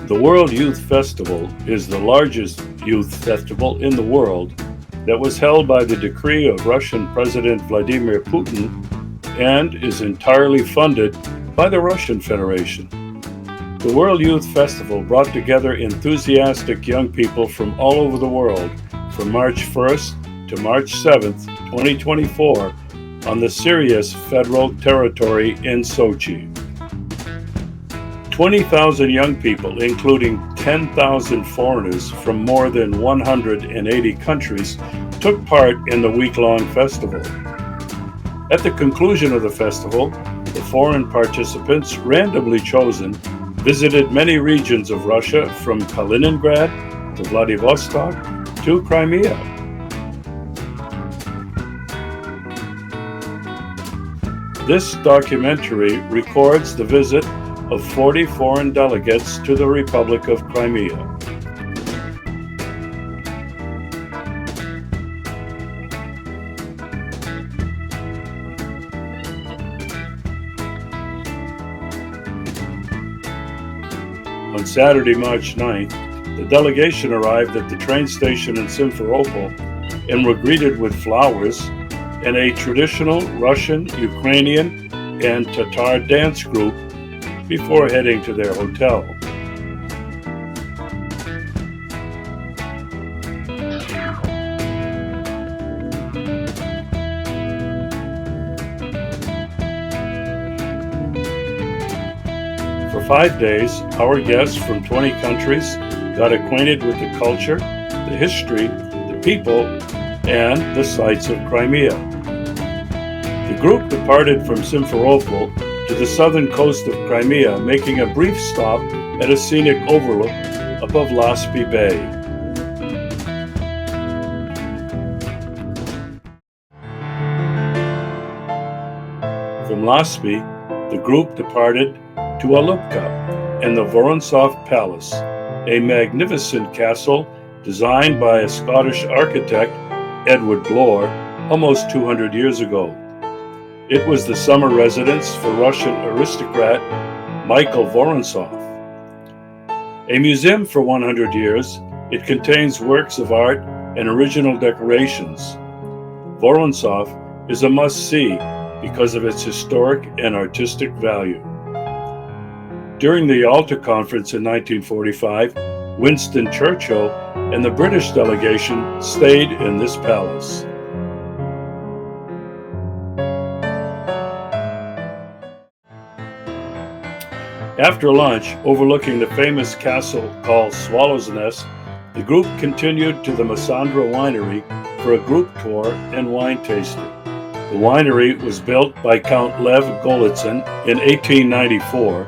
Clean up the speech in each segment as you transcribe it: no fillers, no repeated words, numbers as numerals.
The World Youth Festival is the largest youth festival in the world that was held by the decree of Russian President Vladimir Putin and is entirely funded by the Russian Federation. The World Youth Festival brought together enthusiastic young people from all over the world from March 1st to March 7th, 2024 on the Syria's federal territory in Sochi. 20,000 young people, including 10,000 foreigners from more than 180 countries, took part in the week-long festival. At the conclusion of the festival, the foreign participants, randomly chosen, visited many regions of Russia from Kaliningrad to Vladivostok to Crimea. This documentary records the visit of 40 foreign delegates to the Republic of Crimea. On Saturday, March 9th, the delegation arrived at the train station in Simferopol and were greeted with flowers and a traditional Russian, Ukrainian, and Tatar dance group before heading to their hotel. For 5 days, our guests from 20 countries got acquainted with the culture, the history, the people, and the sights of Crimea. The group departed from Simferopol to the southern coast of Crimea, making a brief stop at a scenic overlook above Laspi Bay. From Laspi, the group departed to Alupka and the Vorontsov Palace, a magnificent castle designed by a Scottish architect, Edward Blore, almost 200 years ago. It was the summer residence for Russian aristocrat Michael Vorontsov. A museum for 100 years, it contains works of art and original decorations. Vorontsov is a must-see because of its historic and artistic value. During the Yalta Conference in 1945, Winston Churchill and the British delegation stayed in this palace. After lunch, overlooking the famous castle called Swallow's Nest, the group continued to the Massandra Winery for a group tour and wine tasting. The winery was built by Count Lev Golitsyn in 1894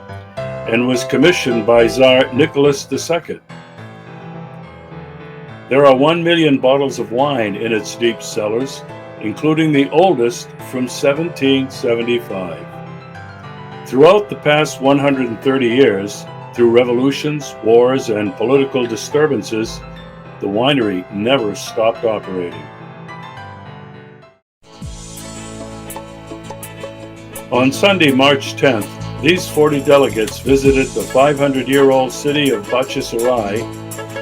and was commissioned by Tsar Nicholas II. There are 1 million bottles of wine in its deep cellars, including the oldest from 1775. Throughout the past 130 years, through revolutions, wars, and political disturbances, the winery never stopped operating. On Sunday, March 10th, these 40 delegates visited the 500-year-old city of Bakhchysarai,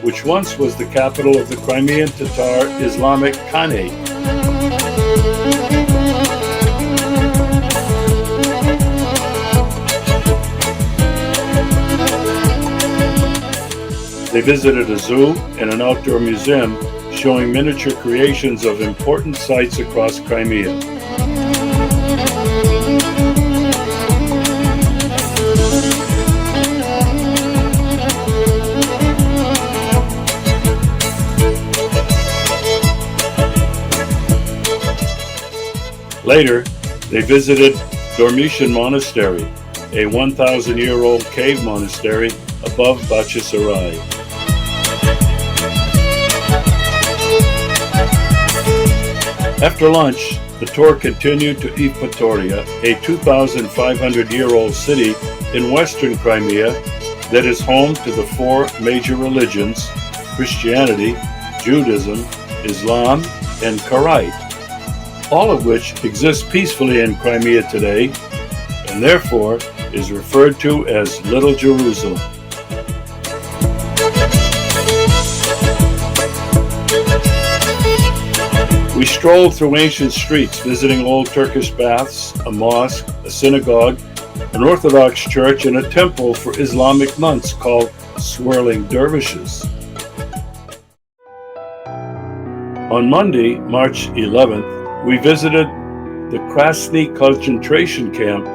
which once was the capital of the Crimean Tatar Islamic Khanate. They visited a zoo and an outdoor museum showing miniature creations of important sites across Crimea. Later, they visited Dormition Monastery, a 1,000-year-old cave monastery above Bakhchysarai. After lunch, the tour continued to Yevpatoria, a 2,500-year-old city in western Crimea that is home to the 4 major religions: Christianity, Judaism, Islam, and Karaite, all of which exist peacefully in Crimea today, and therefore is referred to as Little Jerusalem. We strolled through ancient streets, visiting old Turkish baths, a mosque, a synagogue, an Orthodox church, and a temple for Islamic monks called Swirling Dervishes. On Monday, March 11th, we visited the Krasnik Concentration Camp,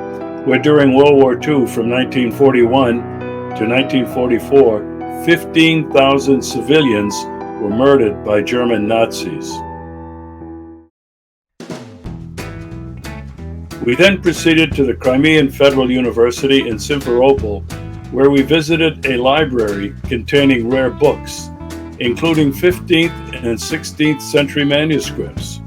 where during World War II from 1941 to 1944, 15,000 civilians were murdered by German Nazis. We then proceeded to the Crimean Federal University in Simferopol, where we visited a library containing rare books, including 15th and 16th century manuscripts.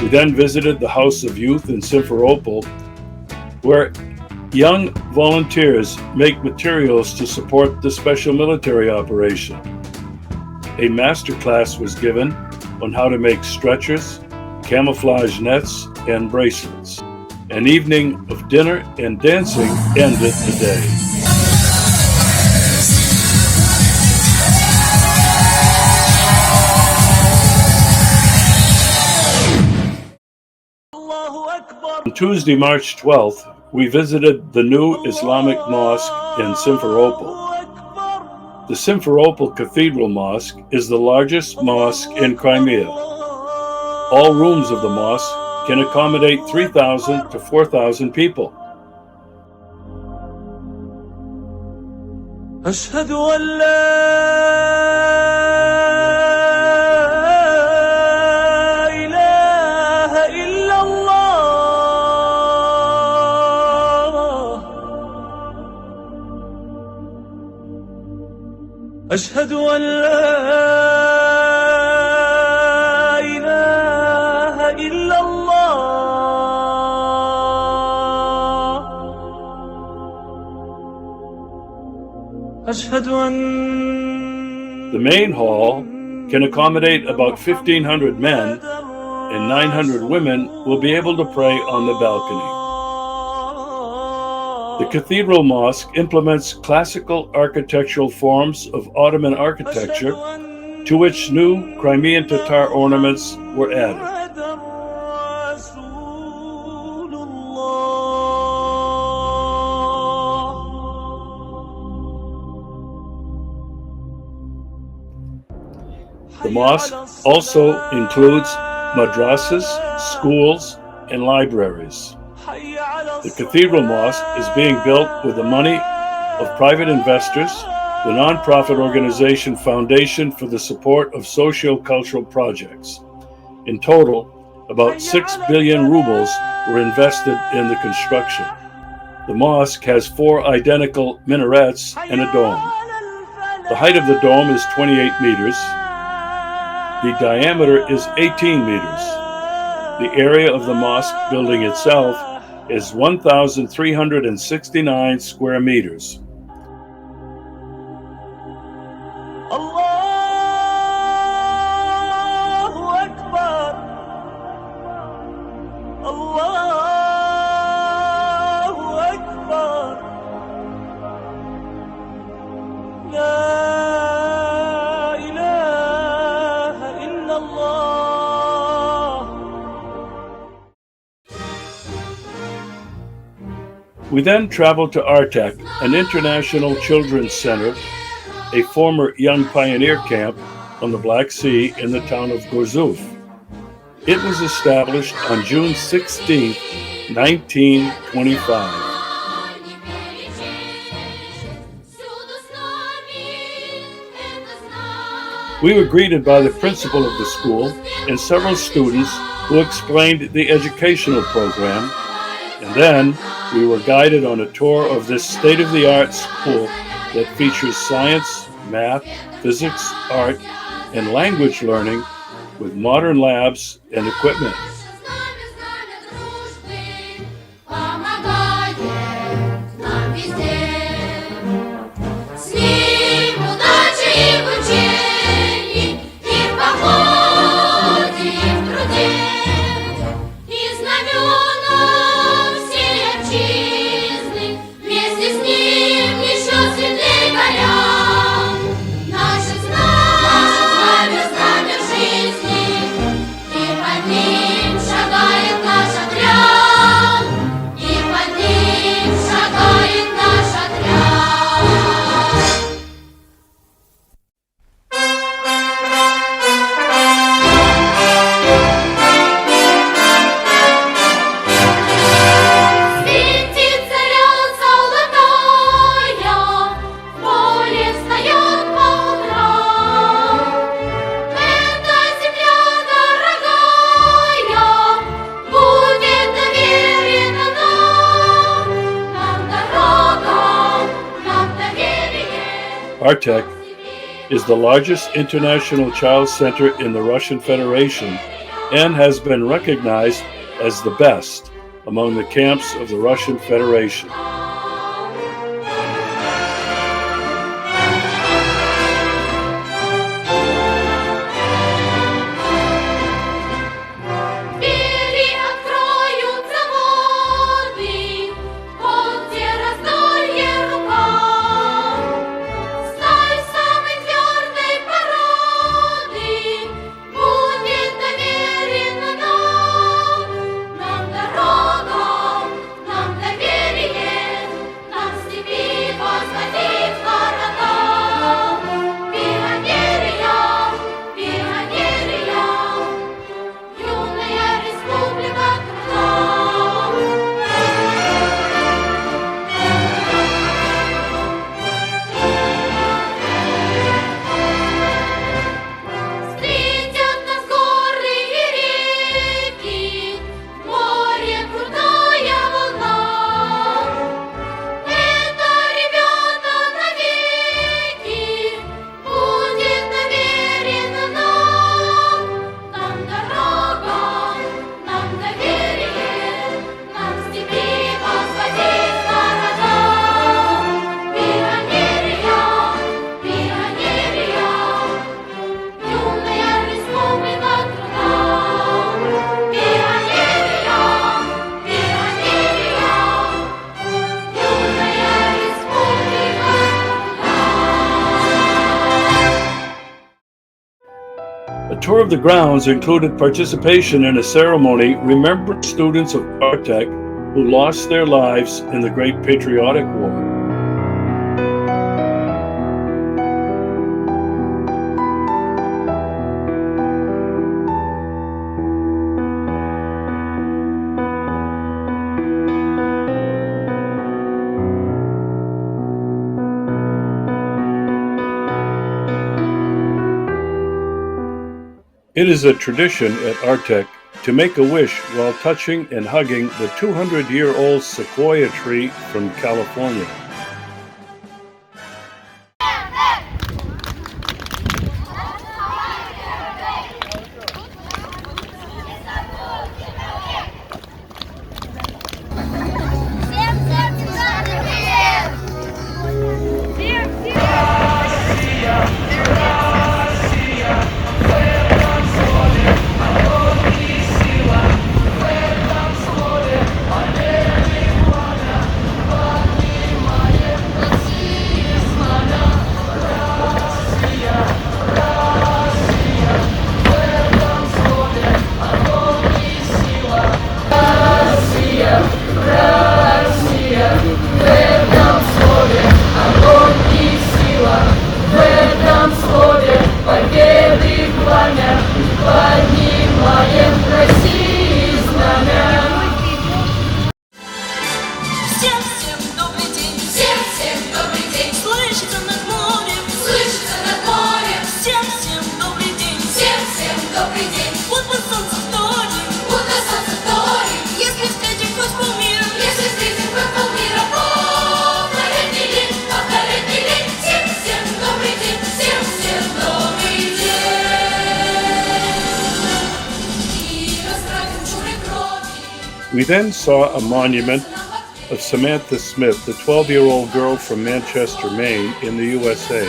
We then visited the House of Youth in Simferopol, where young volunteers make materials to support the special military operation. A master class was given on how to make stretchers, camouflage nets, and bracelets. An evening of dinner and dancing ended the day. On Tuesday, March 12th, we visited the new Islamic Mosque in Simferopol. The Simferopol Cathedral Mosque is the largest mosque in Crimea. All rooms of the mosque can accommodate 3,000 to 4,000 people. أشهد أن أشهد أن لا إله إلا الله. أشهد أن The main hall can accommodate about 1,500 men, and 900 women will be able to pray on the balcony. The Cathedral Mosque implements classical architectural forms of Ottoman architecture, to which new Crimean Tatar ornaments were added. The mosque also includes madrasas, schools, and libraries. The Cathedral Mosque is being built with the money of private investors, the non-profit organization Foundation for the Support of Socio-Cultural Projects. In total, about 6 billion rubles were invested in the construction. The mosque has 4 identical minarets and a dome. The height of the dome is 28 meters. The diameter is 18 meters. The area of the mosque building itself is 1,369 square meters. Allahu Akbar. Allahu Akbar. La ilaha illallah. We then traveled to Artek, an international children's center, a former young pioneer camp on the Black Sea in the town of Gorzuf. It was established on June 16, 1925. We were greeted by the principal of the school and several students who explained the educational program, and then we were guided on a tour of this state-of-the-art school that features science, math, physics, art, and language learning with modern labs and equipment. Знамена Artek is the largest international child center in the Russian Federation and has been recognized as the best among the camps of the Russian Federation. A tour of the grounds included participation in a ceremony remembering students of Artek who lost their lives in the Great Patriotic War. It is a tradition at Artek to make a wish while touching and hugging the 200-year-old sequoia tree from California. We then saw a monument of Samantha Smith, the 12-year-old girl from Manchester, Maine, in the USA,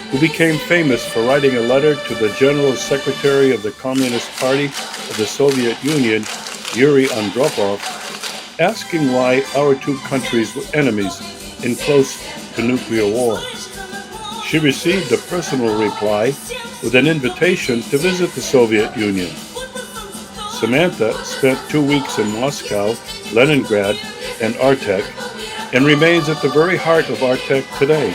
who became famous for writing a letter to the General Secretary of the Communist Party of the Soviet Union, Yuri Andropov, asking why our two countries were enemies and close to nuclear war. She received a personal reply with an invitation to visit the Soviet Union. Samantha spent 2 weeks in Moscow, Leningrad, and Artek, and remains at the very heart of Artek today.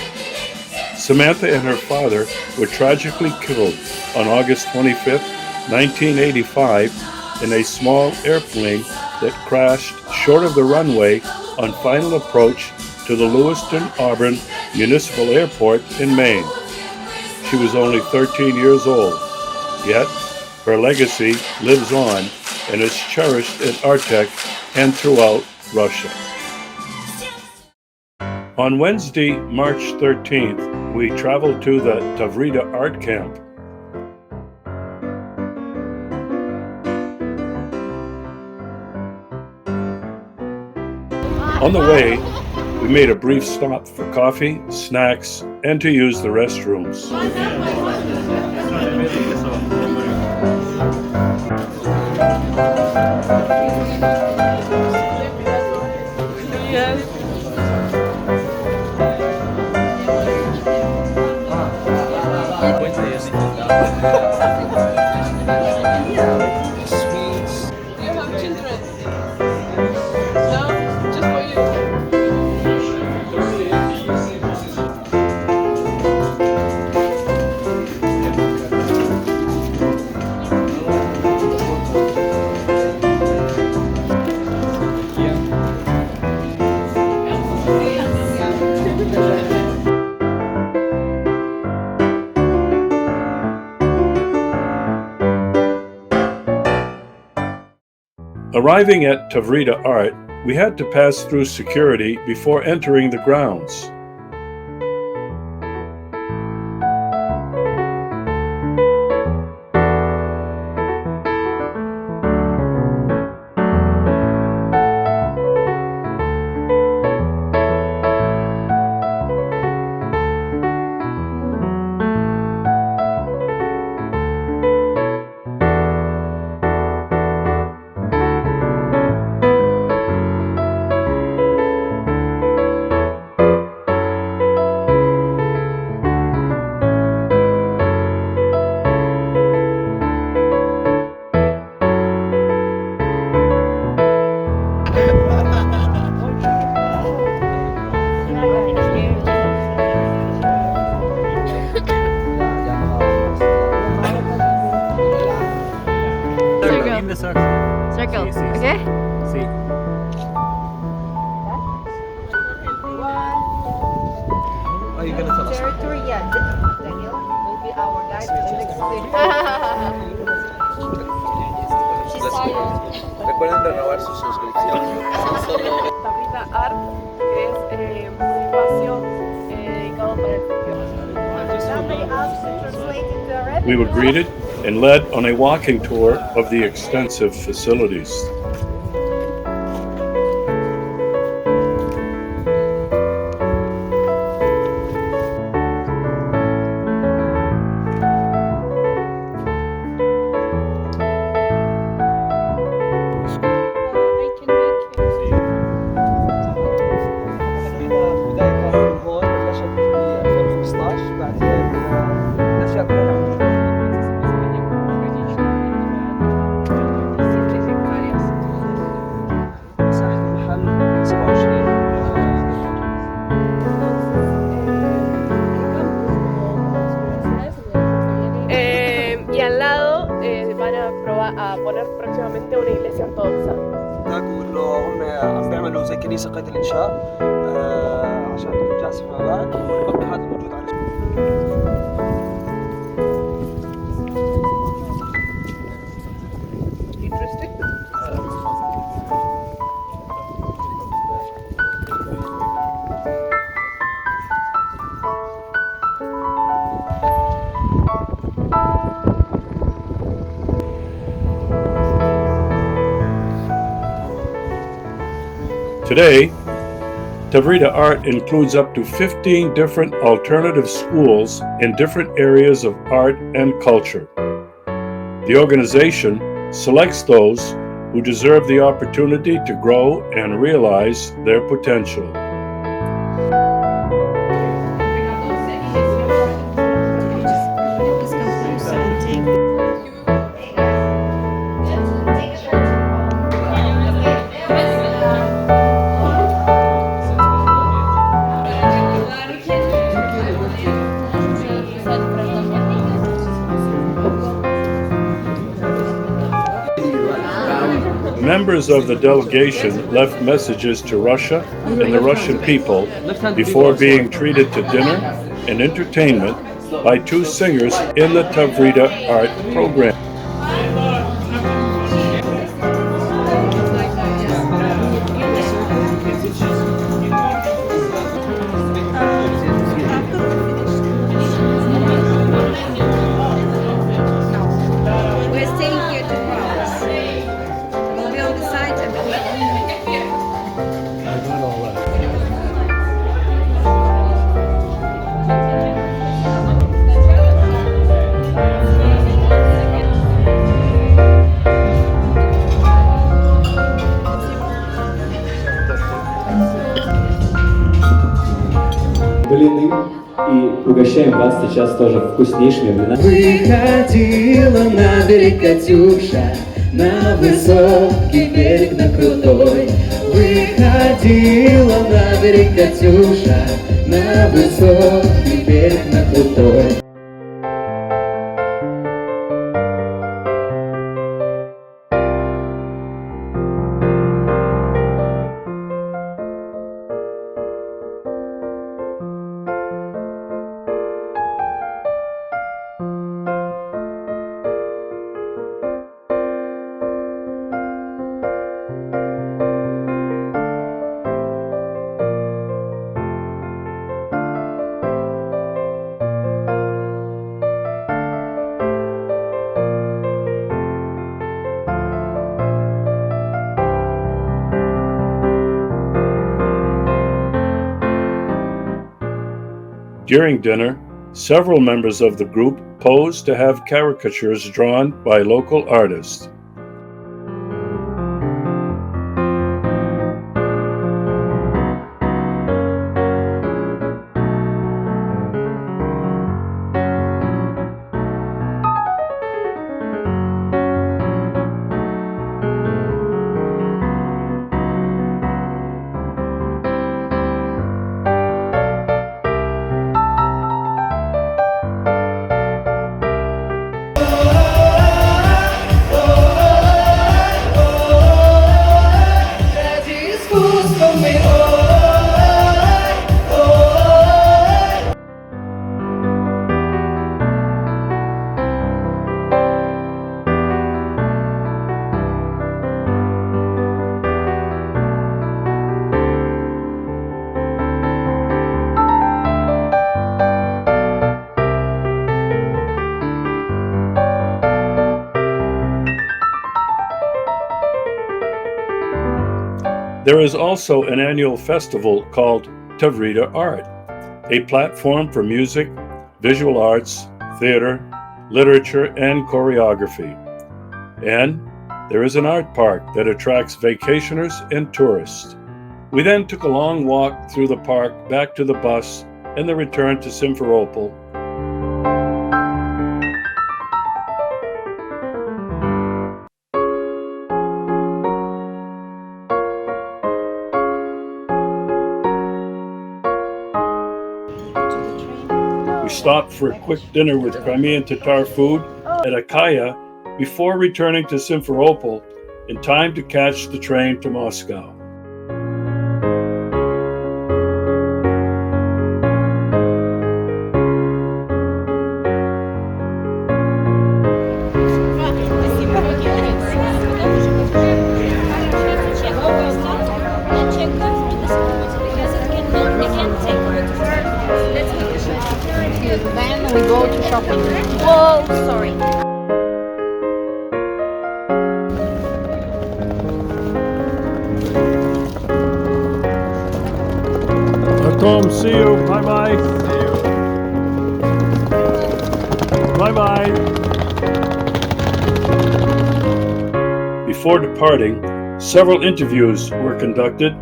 Samantha and her father were tragically killed on August 25, 1985, in a small airplane that crashed short of the runway on final approach to the Lewiston Auburn Municipal Airport in Maine. She was only 13 years old, yet her legacy lives on and is cherished at Artek and throughout Russia. On Wednesday, March 13th, we traveled to the Tavrida Art Camp. On the way, we made a brief stop for coffee, snacks, and to use the restrooms. Arriving at Tavrida Art, we had to pass through security before entering the grounds. Circle, okay? See. Are you gonna tell us? Territory, yeah. Daniel will be our guide for the next day. She's tired. Recuerden renovar sus suscripciones. Tavrida Art, que es un espacio dedicado para el Somebody asked to translate into Arabic. We were greeted and led on a walking tour of the extensive facilities. Y al lado van a poner próximamente una iglesia ortodoxa. هم بيعملوا زي كنيسة قيد الإنشاء عشان ترجع فيما بعد والمبنى هذا موجود على Today, Tavrida Art includes up to 15 different alternative schools in different areas of art and culture. The organization selects those who deserve the opportunity to grow and realize their potential. Members of the delegation left messages to Russia and the Russian people before being treated to dinner and entertainment by two singers in the Tavrida Art program. угощаем вас сейчас тоже вкуснейшими блинами. Выходила на берег Катюша, на высокий берег, на крутой. Выходила на берег Катюша, на высокий берег, на крутой. During dinner, several members of the group posed to have caricatures drawn by local artists. There is also an annual festival called Tavrida Art, a platform for music, visual arts, theater, literature, and choreography. And there is an art park that attracts vacationers and tourists. We then took a long walk through the park back to the bus and the return to Simferopol. We stopped for a quick dinner with Crimean Tatar food at Akaya before returning to Simferopol in time to catch the train to Moscow. Then we go to shopping. Whoa, sorry. Tom, see you. Bye-bye. Bye-bye. Before departing, several interviews were conducted,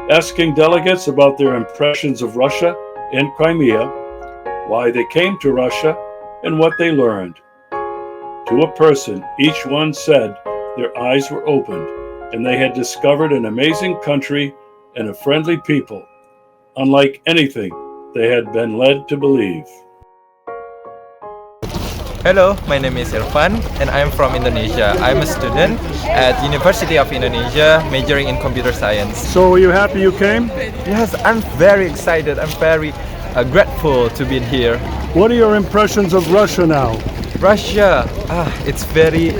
asking delegates about their impressions of Russia and Crimea, why they came to Russia, and what they learned. To a person, each one said their eyes were opened and they had discovered an amazing country and a friendly people, unlike anything they had been led to believe. Hello, my name is Irfan and I'm from Indonesia. I'm a student at University of Indonesia, majoring in computer science. So are you happy you came? Yes, I'm very excited. I'm very grateful to be here. What are your impressions of Russia now? Russia, it's very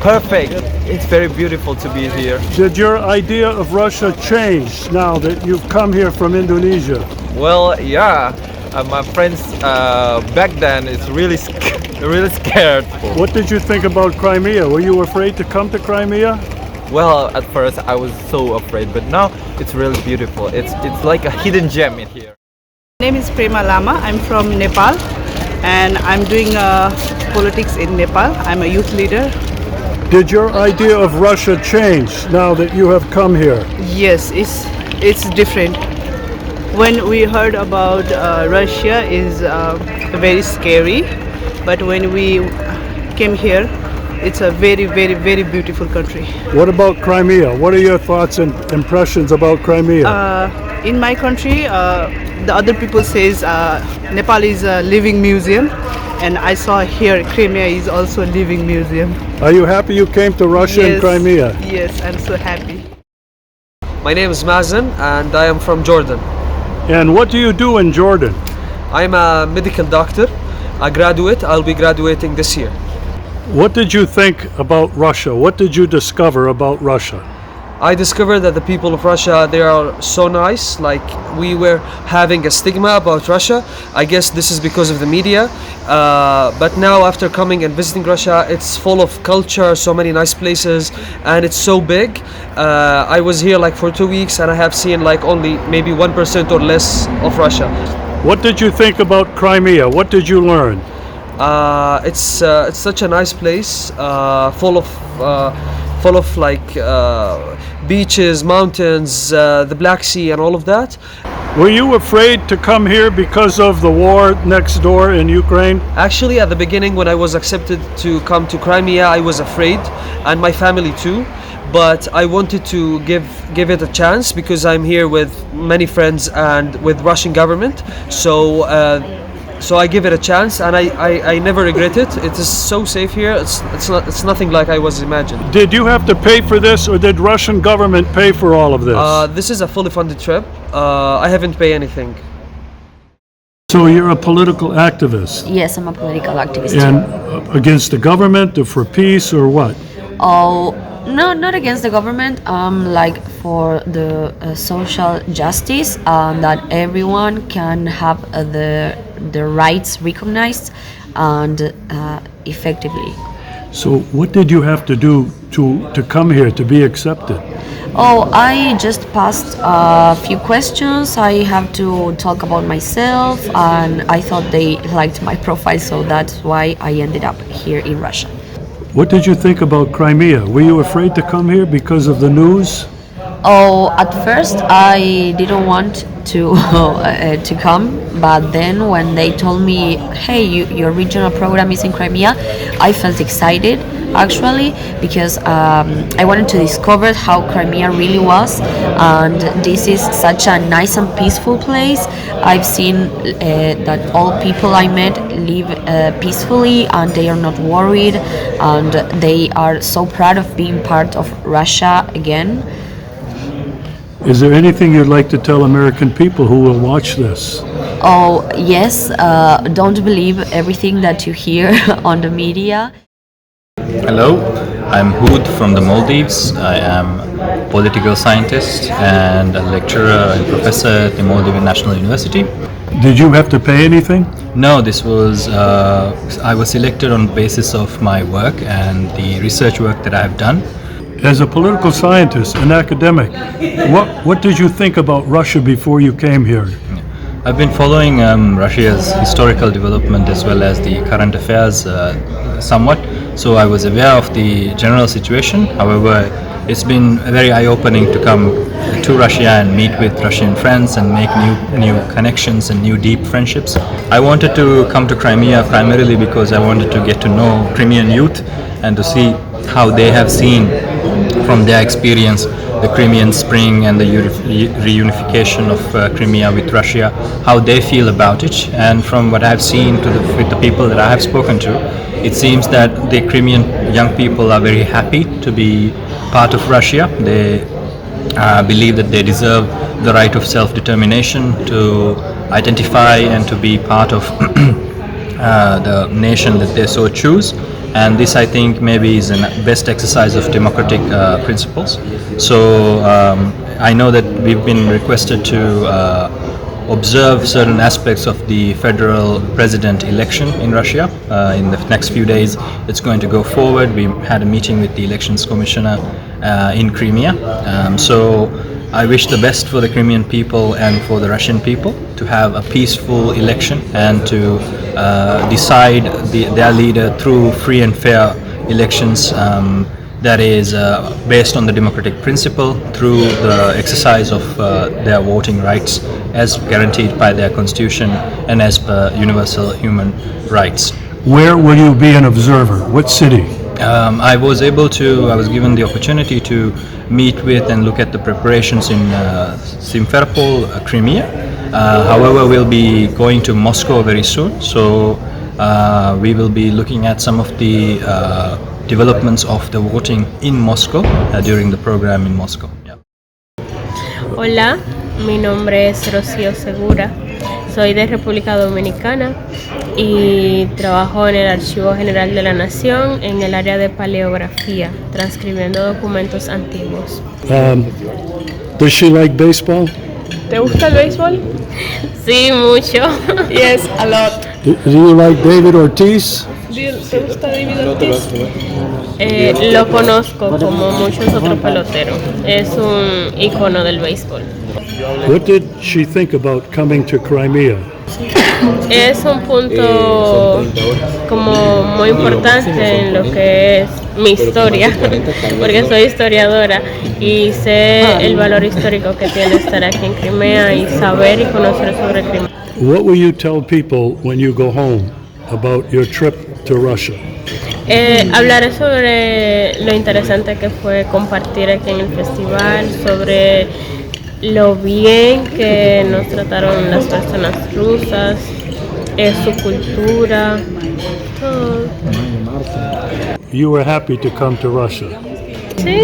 perfect. It's very beautiful to be here. Did your idea of Russia change now that you've come here from Indonesia? Well, yeah, my friends back then is really scared. What did you think about Crimea? Were you afraid to come to Crimea? Well, at first I was so afraid, but now it's really beautiful. It's like a hidden gem in here. My name is Prema Lama. I'm from Nepal and I'm doing politics in Nepal. I'm a youth leader. Did your idea of Russia change now that you have come here? Yes, it's different. When we heard about Russia is very scary, but when we came here, it's a very, very, very beautiful country. What about Crimea? What are your thoughts and impressions about Crimea? In my country, the other people says Nepal is a living museum, and I saw here Crimea is also a living museum. Are you happy you came to Russia and Crimea? Yes, I'm so happy. My name is Mazen and I am from Jordan. And what do you do in Jordan? I'm a medical doctor, a graduate. I'll be graduating this year. What did you think about Russia? What did you discover about Russia? I discovered that the people of Russia, they are so nice. Like, we were having a stigma about Russia. I guess this is because of the media. But now after coming and visiting Russia, it's full of culture, so many nice places, and it's so big. I was here like for 2 weeks and I have seen like only maybe 1% or less of Russia. What did you think about Crimea? What did you learn? It's such a nice place, full of like beaches, mountains, the Black Sea, and all of that. Were you afraid to come here because of the war next door in Ukraine? Actually, at the beginning, when I was accepted to come to Crimea, I was afraid, and my family too. But I wanted to give it a chance because I'm here with many friends and with Russian government. So I give it a chance, and I never regret it. It is so safe here. It's nothing like I was imagined. Did you have to pay for this, or did Russian government pay for all of this? This is a fully funded trip. I haven't paid anything. So you're a political activist? Yes, I'm a political activist. And against the government, or for peace, or what? Oh, no, not against the government. Like for the social justice, that everyone can have the rights recognized and effectively. So what did you have to do to come here, to be accepted? Oh, I just passed a few questions. I have to talk about myself, and I thought they liked my profile, so that's why I ended up here in Russia. What did you think about Crimea? Were you afraid to come here because of the news? Oh, at first I didn't want to to come, but then when they told me, hey, your regional program is in Crimea, I felt excited actually, because I wanted to discover how Crimea really was, and this is such a nice and peaceful place. I've seen that all people I met live peacefully, and they are not worried, and they are so proud of being part of Russia again. Is there anything you'd like to tell American people who will watch this? Oh, yes, don't believe everything that you hear on the media. Hello, I'm Hood from the Maldives. I am a political scientist and a lecturer and professor at the Maldivian National University. Did you have to pay anything? No, this was, I was selected on the basis of my work and the research work that I have done. As a political scientist, an academic, what did you think about Russia before you came here? I've been following Russia's historical development as well as the current affairs somewhat, so I was aware of the general situation. However, it's been very eye-opening to come to Russia and meet with Russian friends and make new connections and new deep friendships. I wanted to come to Crimea primarily because I wanted to get to know Crimean youth and to see how they have seen from their experience the Crimean Spring and the reunification of Crimea with Russia, how they feel about it. And from what I've seen with the people that I have spoken to, it seems that the Crimean young people are very happy to be part of Russia. They believe that they deserve the right of self-determination to identify and to be part of the nation that they so choose. And this, I think, maybe is the best exercise of democratic principles. So I know that we've been requested to observe certain aspects of the federal president election in Russia. In the next few days, it's going to go forward. We had a meeting with the elections commissioner in Crimea. So I wish the best for the Crimean people and for the Russian people to have a peaceful election and to decide their leader through free and fair elections that is based on the democratic principle, through the exercise of their voting rights as guaranteed by their constitution and as per universal human rights. Where will you be an observer? What city? I was given the opportunity to meet with and look at the preparations in Simferopol, Crimea. However, we'll be going to Moscow very soon, so we will be looking at some of the developments of the voting in Moscow during the program in Moscow. Yeah. Hola, mi nombre es Rocío Segura, soy de República Dominicana y trabajo en el Archivo General de la Nación en el área de paleografía, transcribiendo documentos antiguos. Does she like baseball? ¿Te gusta el béisbol? Sí, mucho. Yes, a lot. Do you like David Ortiz? ¿Te gusta David Ortiz? Lo conozco como muchos otros peloteros. Es un ícono del béisbol. What did she think about coming to Crimea? Es un punto como muy importante en lo que es mi historia, porque soy historiadora y sé el valor histórico que tiene estar aquí en Crimea y saber y conocer sobre Crimea. What will you tell people when you go home about your trip to Russia? Hablaré sobre lo interesante que fue compartir aquí en el festival, sobre lo bien que nos trataron las personas rusas, su cultura, todo. You were happy to come to Russia. Sí.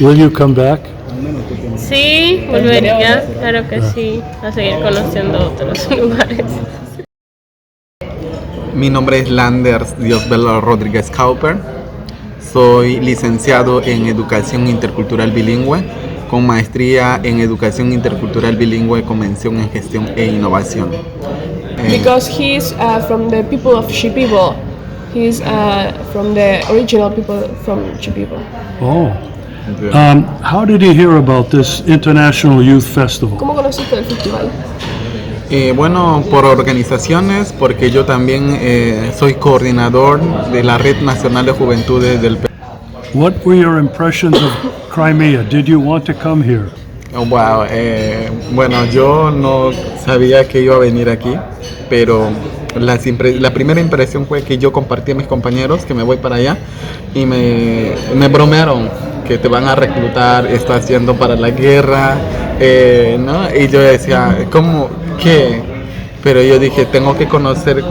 Will you come back? Sí, volvería, claro que sí, a seguir conociendo otros lugares. Mi nombre es Landers Diosbelo Rodríguez Cowper. Soy licenciado en Educación Intercultural Bilingüe, con maestría en Educación Intercultural Bilingüe con mención en Gestión e Innovación. Because he's from the people of Shipibo. He's from the original people from Shipibo. Oh. How did you hear about this International Youth Festival? ¿Cómo conociste el festival? Bueno, por organizaciones, porque yo también soy coordinador de la Red Nacional de Juventudes del Perú. What were your impressions of Crimea? Did you want to come here? Oh, wow, bueno, yo no sabía que iba a venir aquí, pero la primera impresión fue que yo compartí a mis compañeros que me voy para allá y me bromearon que te van a reclutar, estás yendo para la guerra, ¿no? Y yo decía, ¿cómo? ¿Qué? Pero yo dije, tengo que conocer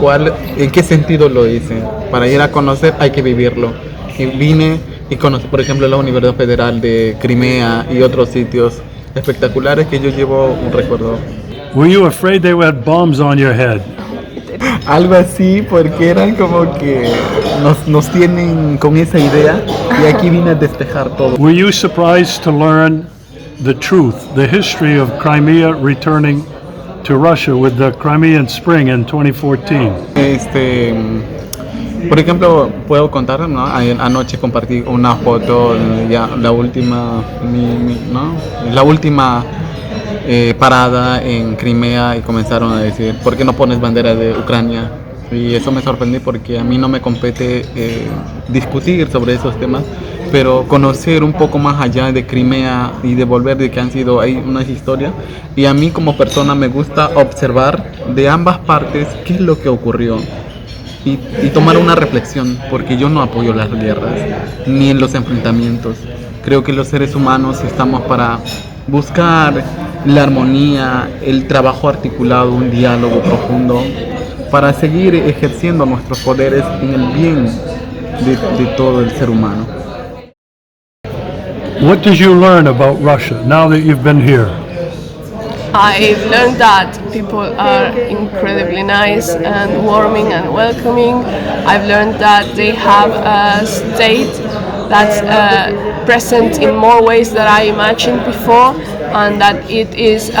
en qué sentido lo hice. Para ir a conocer hay que vivirlo. Y vine y conocí, por ejemplo, la Universidad Federal de Crimea y otros sitios espectaculares que yo llevo un recuerdo. Were you afraid they had bombs on your head? Algo así, porque eran como que nos tienen con esa idea y aquí vine a despejar todo. Were you surprised to learn the truth, the history of Crimea returning to Russia with the Crimean Spring in 2014? Por ejemplo, puedo contar, ¿no? Anoche compartí una foto, ya la última, la última parada en Crimea y comenzaron a decir, ¿por qué no pones bandera de Ucrania? Y eso me sorprendió porque a mí no me compete discutir sobre esos temas, pero conocer un poco más allá de Crimea y de volver de que han sido ahí unas historias. Y a mí como persona me gusta observar de ambas partes qué es lo que ocurrió y tomar una reflexión, porque yo no apoyo las guerras ni en los enfrentamientos. Creo que los seres humanos estamos para buscar la armonía, el trabajo articulado, un diálogo profundo, para seguir ejerciendo nuestros poderes en el bien de todo el ser humano. What did you learn about Russia now that you've been here? I've learned that people are incredibly nice and warming and welcoming. I've learned that they have a state that's present in more ways than I imagined before, and that it is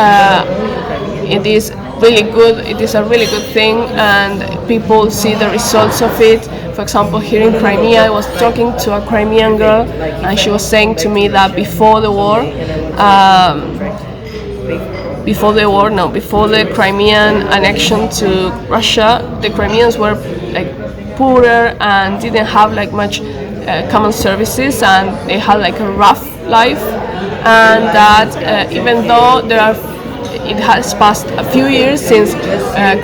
really good. It is a really good thing, and people see the results of it. For example, here in Crimea, I was talking to a Crimean girl, and she was saying to me that before the Crimean annexion to Russia, the Crimeans were like poorer and didn't have like much common services, and they had like a rough life, and that even though there are it has passed a few years since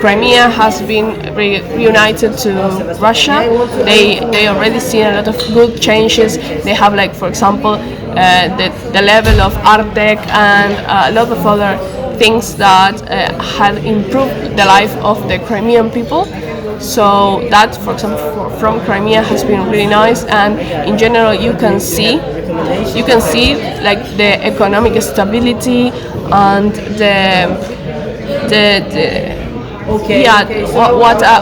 Crimea has been reunited to Russia. They already seen a lot of good changes. They have, like, for example, the level of Artek and a lot of other things that had improved the life of the Crimean people. So that, for example, from Crimea has been really nice, and in general you can see like the economic stability and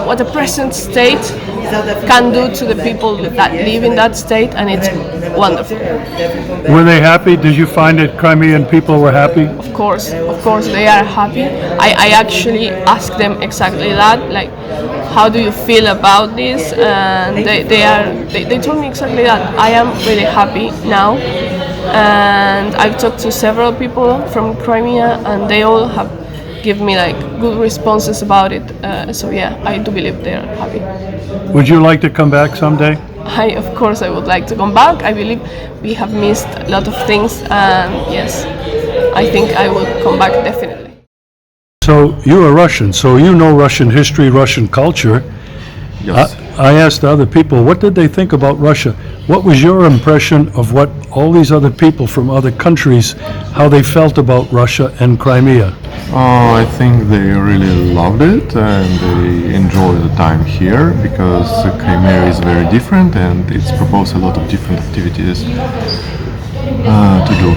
what a present state can do to the people that live in that state, and it's wonderful. Were they happy? Did you find that Crimean people were happy? Of course, they are happy. I actually asked them exactly that, like, how do you feel about this? And they told me exactly that. I am really happy now, and I've talked to several people from Crimea, and they all have given me like good responses about it. So yeah, I do believe they are happy. Would you like to come back someday? Of course I would like to come back. I believe we have missed a lot of things, and yes, I think I would come back definitely. So you are Russian, so you know Russian history, Russian culture. Yes. I asked other people, what did they think about Russia? What was your impression of what all these other people from other countries, how they felt about Russia and Crimea? I think they really loved it and they enjoyed the time here because Crimea is very different and it's proposed a lot of different activities to do.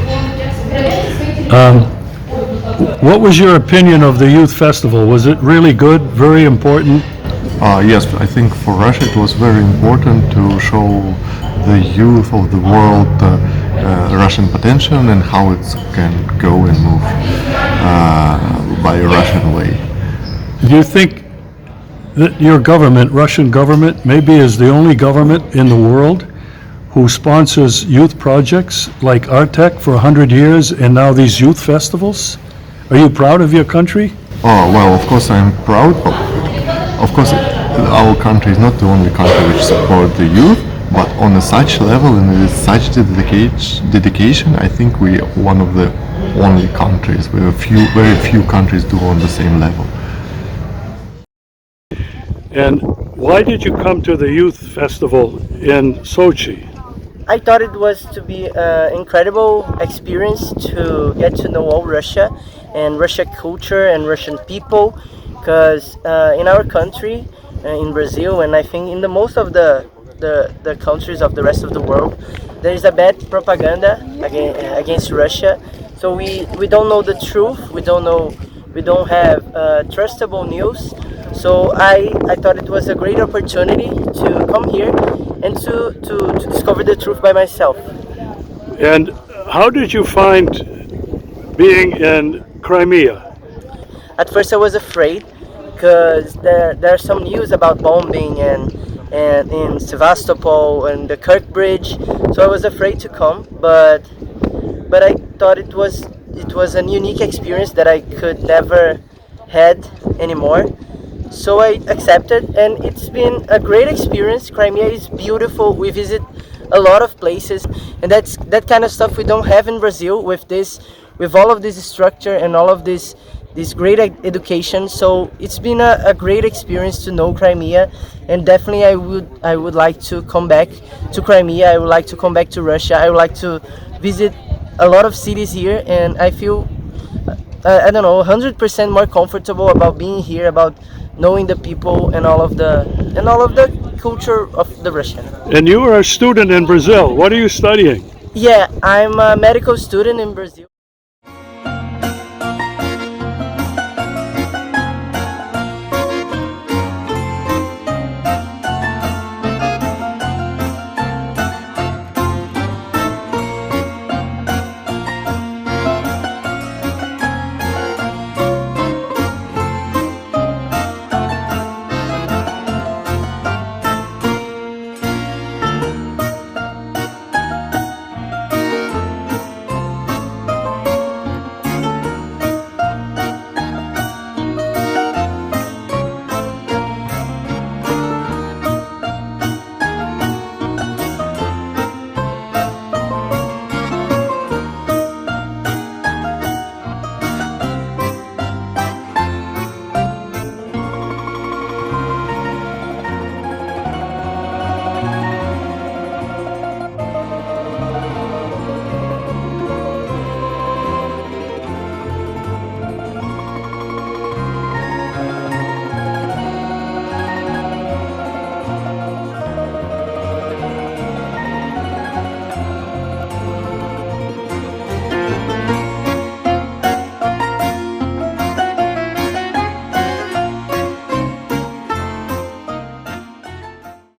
What was your opinion of the youth festival? Was it really good, very important? Yes, I think for Russia it was very important to show the youth of the world Russian potential and how it can go and move by a Russian way. Do you think that your government, Russian government, maybe is the only government in the world who sponsors youth projects like Artek for 100 years and now these youth festivals? Are you proud of your country? Oh, well, of course I'm proud. Of course, our country is not the only country which supports the youth, but on a such level and with such dedication, I think we are one of the only countries, where very few countries do on the same level. And why did you come to the youth festival in Sochi? I thought it was to be an incredible experience to get to know all Russia and Russian culture and Russian people, because in our country, in Brazil, and I think in the most of the countries of the rest of the world, there is a bad propaganda against Russia. So we don't know the truth. We don't have trustable news. So I thought it was a great opportunity to come here and to discover the truth by myself. And how did you find being in Crimea? At first I was afraid because there are some news about bombing and in Sevastopol and the Kirk Bridge. So I was afraid to come, but I thought it was a unique experience that I could never had anymore. So I accepted, and it's been a great experience. Crimea is beautiful. We visit a lot of places, and that kind of stuff we don't have in Brazil with all of this structure and all of this great education. So it's been a great experience to know Crimea, and definitely I would like to come back to Crimea. I would like to come back to Russia. I would like to visit a lot of cities here, and I feel 100% more comfortable about being here, about knowing the people and all of the culture of the Russian. And you are a student in Brazil. What are you studying? Yeah, I'm a medical student in Brazil.